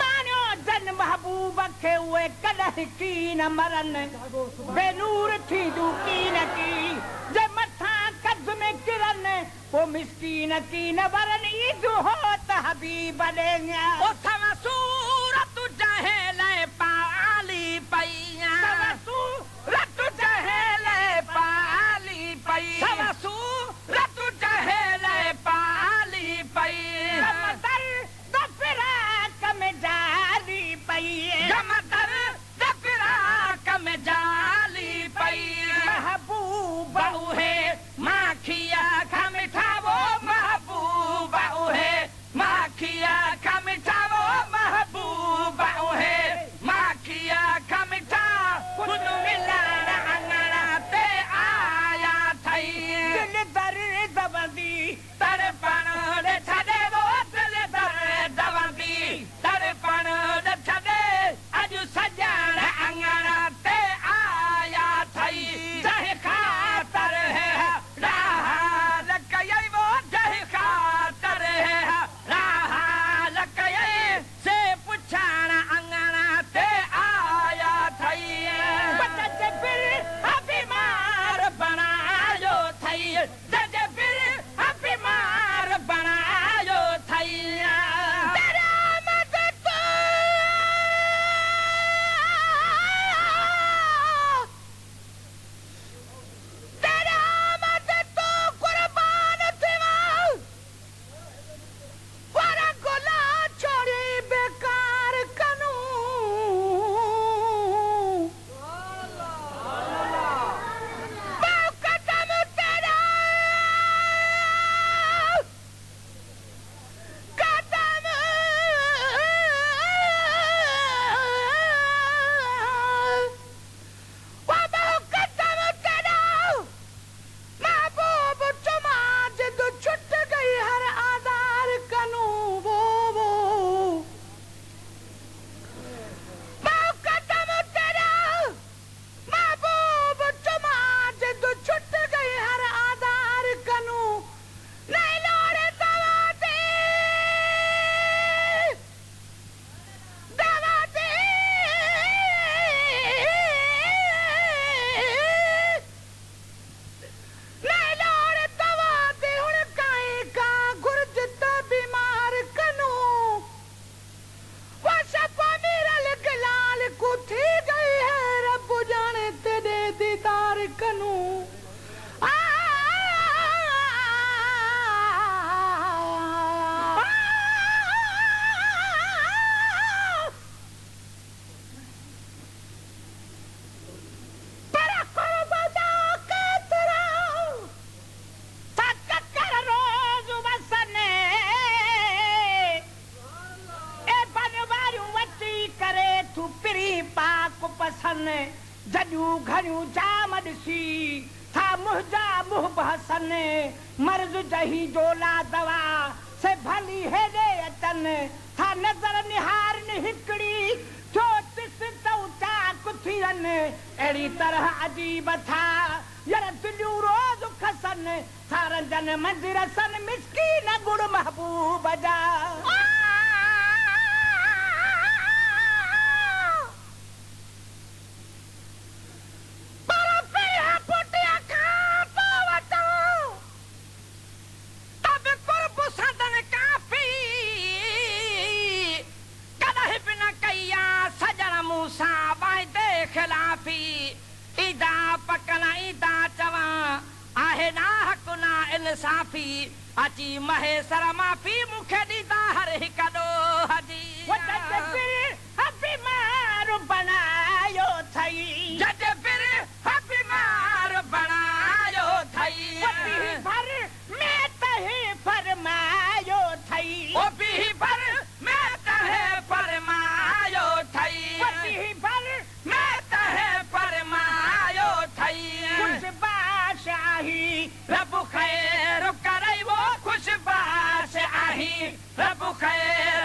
जानियो जन महबूब खे उहे कॾहिं की न मरन बेनूर थींदू की न की जे मथां कद में किरन पो मिस्कीन की न वरन ईदू हो त हबीब ॾेंगा ओ सवा सूरत जहेले पाली पईया सवा सूरत जहेले पाली पई सवा सूरत जहेले पाली पई गमदर दफराक में जाली पई गमदर दफराक में जाली पई महबूब उहे माखिया खा मिठा वो महबूब उहे माखिया खा मिठा वो महबूब उहे माखिया खा मिठा खुद मिलाण अंगणा ते आया थई दिल दर्द बंदी तड़पण ॾे छॾे वो दिल दर्द बंदी तड़पण ॾे छॾे अॼु सॼण अंगणा ते आया थई जंहिं ख़ातर है राह कयई वो जंहिं ख़ातर है राह कयई से पुछण अंगणा ते आया थई बचत फिर बीमार बनायो थई जज फिर बीमार बनायो थई जॾूं घणियूं जाम ॾिसी था मुंहिंजा मुंह बहसन मर्ज़ जही जोला दवा से भली हेॾे अचनि था नज़र निहारनि हिकिड़ी जो तिस तौचा कुथिरनि अहिड़ी तरह अजीब था यार दिलियूं रोज़ खसन था रंजन मंदिरसन मिस्कीन गुड़ महबूब जा साफी अची महेसर माफ़ी मूंखे ॾींदा हर हिकु ॾोह जी बीमार बनायो थई जज फिर बीमार बनायो थई भर में तहे फरमायो थई ओ पी भर में तहे फरमायो थई भर में तहे फरमायो थई खुश बादशाही रब खैर करे वो खुश बादशाही रब खैर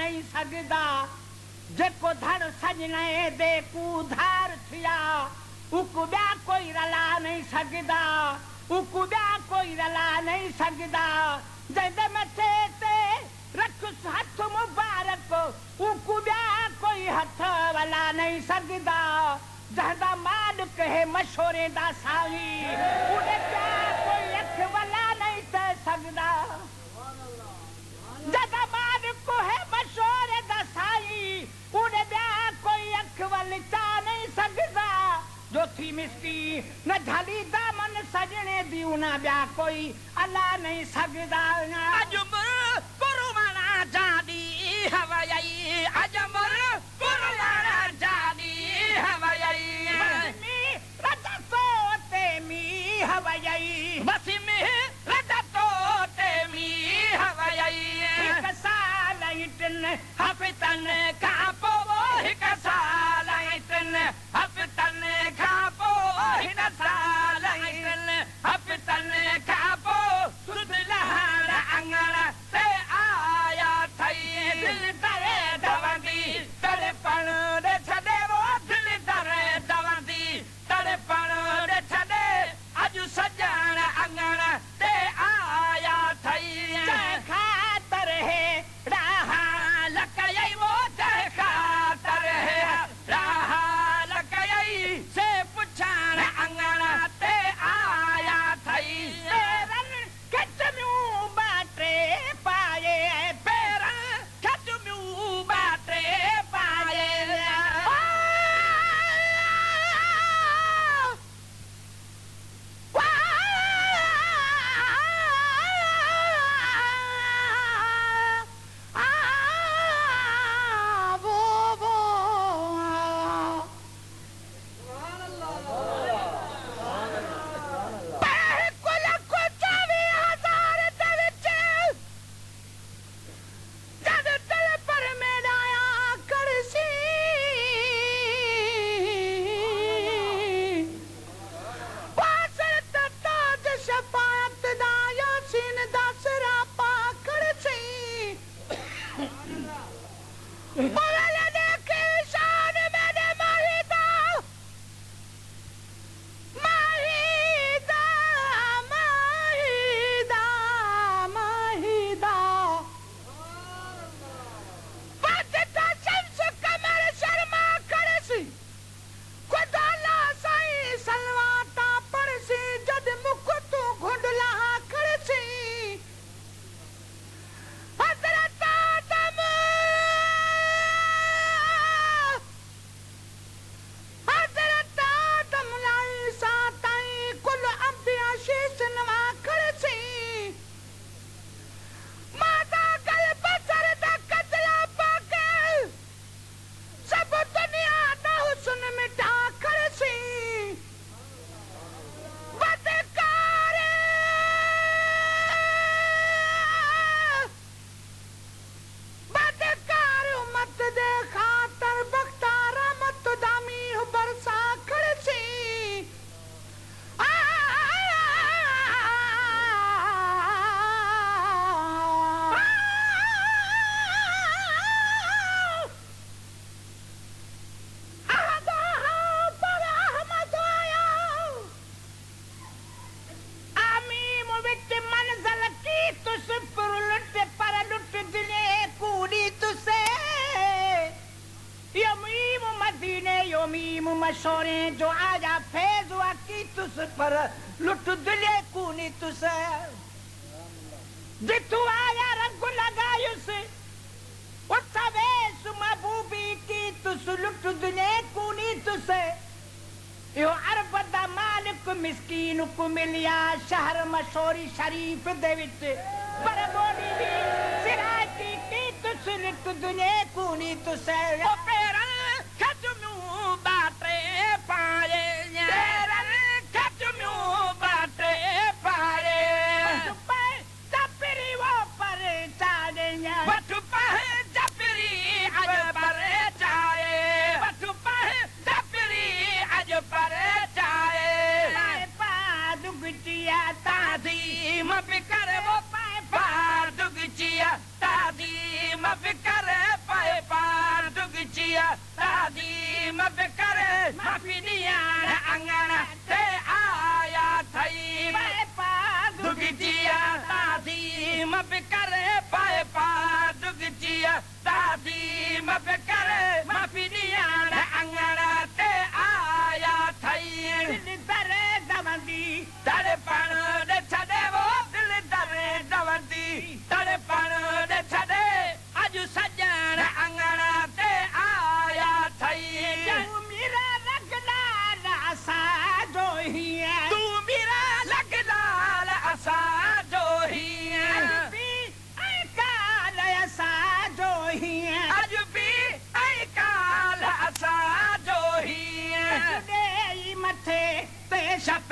नहीं सकदा जेको धड़ सजने दे कूधार थिया उको ॿिया कोई रला नहीं सकदा उको ॿिया कोई रला नहीं सकदा जंहिंजे मथे ते रखुस हथ मुबारक उको ॿिया कोई हथ वला नहीं सकदा जहदा मालिक है मशोरे दा साई उड़े ॿिया कोई अख वला नहीं ते सकदा जहदा मालिक है मशोरे दा साई उड़े ॿिया कोई अख वल चा नहीं सकदा जो थी मिस्की न झाली दामन सजने दियो ना ॿिया कोई अल्लाह नहीं सकदा अजमर पुरवाना जादी हवाई अजमर पुरवाना जादी हवाई बसी में रजा तो तेमी हवाई कसाल इतन हफ्तन कापो हिक साल इतन हफ्तन कापो हिन साल इतन हफ्तन कापो सुदलहर अंगण ते आया थई दिल तरे दवंदी तड़पण रे छदे वो दिल तरे दवंदी तड़पण रे छदे अजु सजण अंगण ते आया थई खातर है राहा लकई वो जय खातर है राहा लकई से पुछण अंगण ते आया थई पेरन कचम्यू बाटे पाए पेरन खचम्यू बाटे पाए मशोरे जो आजा फैज वाकी तुस पर लुट दिले कूनी तुस जितु आया रंग लगायुस उत्सवेश महबूबी की तुस लुट दिले कूनी तुस यो अरब दा मालिक मिस्कीन को मिलिया शहर मशोरी शरीफ दे विच पर बोली भी सिराती की तुस लुट दिले कूनी तुस ओ पेरा खचम्यू बाटे पाए पेरन खचम्यू बाटे पाए चपरी वो पर चाहे बटु पाए चपरी अज पर चाहे बटु पाए चपरी अज पर चाहे दुगचिया तादीम भी कर वो पाए पार दुगचिया तादीम भी कर अंगण ते आया थई दुगजिया ताज़ीम बि करे पाए पा दुगजिया ताज़ीम बि करे माफ़ी ॾियण अंगण ते आया थई दिल दरे दवंदी तड़पण ॾे छॾे वो दिल दरे दवंदी तड़पण ॾे छॾे अॼु सॼण अंगण ते आया थई तू मेरा लॻलाल असांजो हीअं तू मेरा लॻलाल असांजो हीअं अॼु बि ऐं काल असांजो हीअं अॼु बि ऐं काल असांजो हीअं ॾेई मथे ते छप